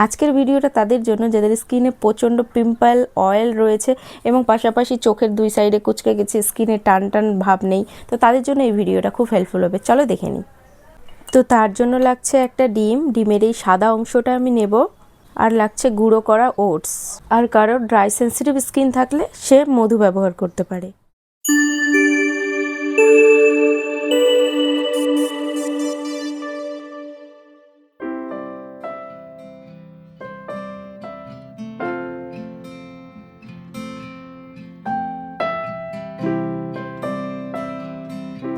আজকের ভিডিওটা তাদের জন্য যাদের স্কিনে প্রচণ্ড পিম্পল অয়েল রয়েছে এবং পাশাপাশি চোখের দুই সাইডে কুচকে গেছে, স্কিনে টান টান ভাব নেই, তো তাদের জন্য এই ভিডিওটা খুব হেল্পফুল হবে। চলো দেখে নিই। তো তার জন্য লাগছে একটা ডিমের এই সাদা অংশটা আমি নেব, আর লাগছে গুঁড়ো করা ওটস। আর কারোর ড্রাই সেন্সিটিভ স্কিন থাকলে সে মধু ব্যবহার করতে পারে।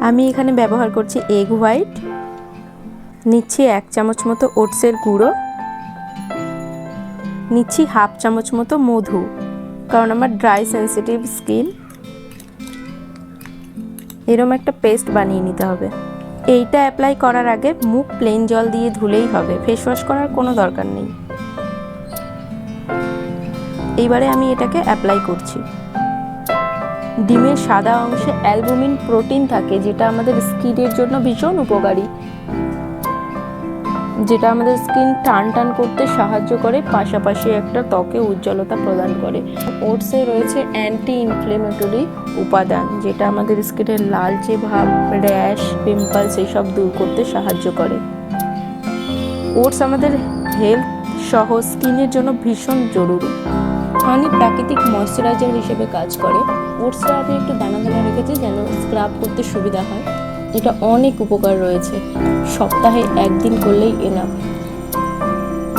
আমি এখানে ব্যবহার করছি এগ হোয়াইট, নিচ্ছি 1 চামচ মতো ওটসের গুঁড়ো, নিচ্ছি 1/2 চামচ মতো মধু, কারণ আমার ড্রাই সেন্সিটিভ স্কিন। এরকম একটা পেস্ট বানিয়ে নিতে হবে। এইটা অ্যাপ্লাই করার আগে মুখ প্লেন জল দিয়ে ধুলেই হবে, ফেস ওয়াশ করার কোনো দরকার নেই। এইবারে আমি এটাকে অ্যাপ্লাই করছি। ডিমের সাদা অংশে অ্যালবুমিন প্রোটিন থাকে, যেটা আমাদের স্কিনের জন্য ভীষণ উপকারী, যেটা আমাদের স্কিন টান টান করতে সাহায্য করে, পাশাপাশি একটা ত্বকে উজ্জ্বলতা প্রদান করে। ওটসে রয়েছে অ্যান্টি ইনফ্লেমেটরি উপাদান, যেটা আমাদের স্কিনের লালচে ভাব, র্যাশ, পিম্পলস এসব দূর করতে সাহায্য করে। ওটস আমাদের হেলথ সহ স্কিনের জন্য ভীষণ জরুরি। অনেক প্রাকৃতিক ময়শ্চারাইজার হিসেবে কাজ করে। ওটসটা আমি একটু দানা দানা রেখেছি যেন স্ক্রাব করতে সুবিধা হয়। এটা অনেক উপকার রয়েছে, সপ্তাহে 1 দিন করলেই এনাফ।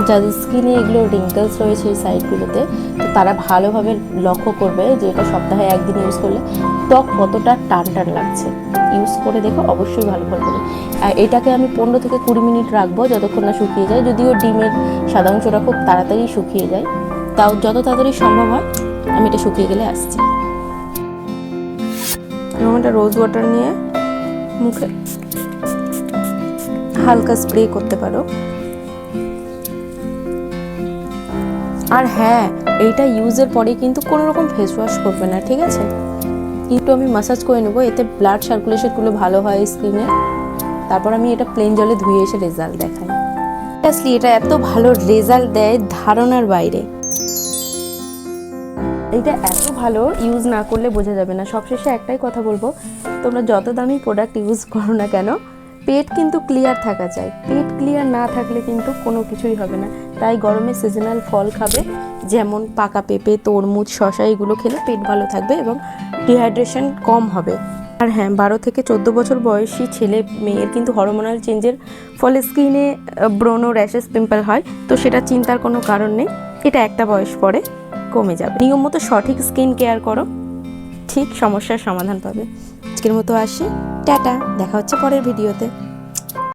যাদের স্কিনে এগুলো রিঙ্কেলস রয়েছে এই সাইডগুলোতে, তো তারা ভালোভাবে লক্ষ্য করবে যে এটা সপ্তাহে 1 দিন ইউজ করলে ত্বক কতটা টান টান লাগছে। ইউজ করে দেখো, অবশ্যই ভালো ফল পাবে। আর এটাকে আমি 15 থেকে 20 মিনিট রাখবো, যতক্ষণ না শুকিয়ে যায়। যদিও ডিমের সাদা অংশটা খুব তাড়াতাড়ি শুকিয়ে যায়, তাও যত তাড়াতাড়ি সম্ভব হয় আমি এটা শুকিয়ে গেলে আসছি। এবং এটা রোজ ওয়াটার নিয়ে মুখে হালকা স্প্রে করতে পারো। আর হ্যাঁ, এইটা ইউজের পরে কিন্তু কোনো রকম ফেস ওয়াশ করবে না, ঠিক আছে? একটু আমি মাসাজ করে নেবো, এতে ব্লাড সার্কুলেশনগুলো ভালো হয় স্কিনে। তারপর আমি এটা প্লেন জলে ধুয়ে এসে রেজাল্ট দেখাই। অ্যাকচুয়ালি এটা এত ভালো রেজাল্ট দেয়, ধারণার বাইরে। এটা এত ভালো, ইউজ না করলে বোঝা যাবে না। সবশেষে একটাই কথা বলবো, তোমরা যত দামি প্রোডাক্ট ইউজ করো না কেন, পেট কিন্তু ক্লিয়ার থাকা চাই। পেট ক্লিয়ার না থাকলে কিন্তু কোনো কিছুই হবে না। তাই গরমে সিজনাল ফল খাবে, যেমন পাকা পেঁপে, তরমুজ, শসা, এগুলো খেলে পেট ভালো থাকবে এবং ডিহাইড্রেশন কম হবে। আর হ্যাঁ, 12 থেকে 14 বছর বয়সী ছেলে মেয়ের কিন্তু হরমোনাল চেঞ্জের ফলে স্কিনে ব্রণ, র্যাশেস, পিম্পল হয়, তো সেটা চিন্তার কোনো কারণ নেই। এটা একটা বয়স পরে কমে যাবে। নিয়মিত সঠিক স্কিন কেয়ার করো, ঠিক সমস্যার সমাধান পাবে। আজকের মতো আসি, টাটা, দেখা হচ্ছে পরের ভিডিওতে।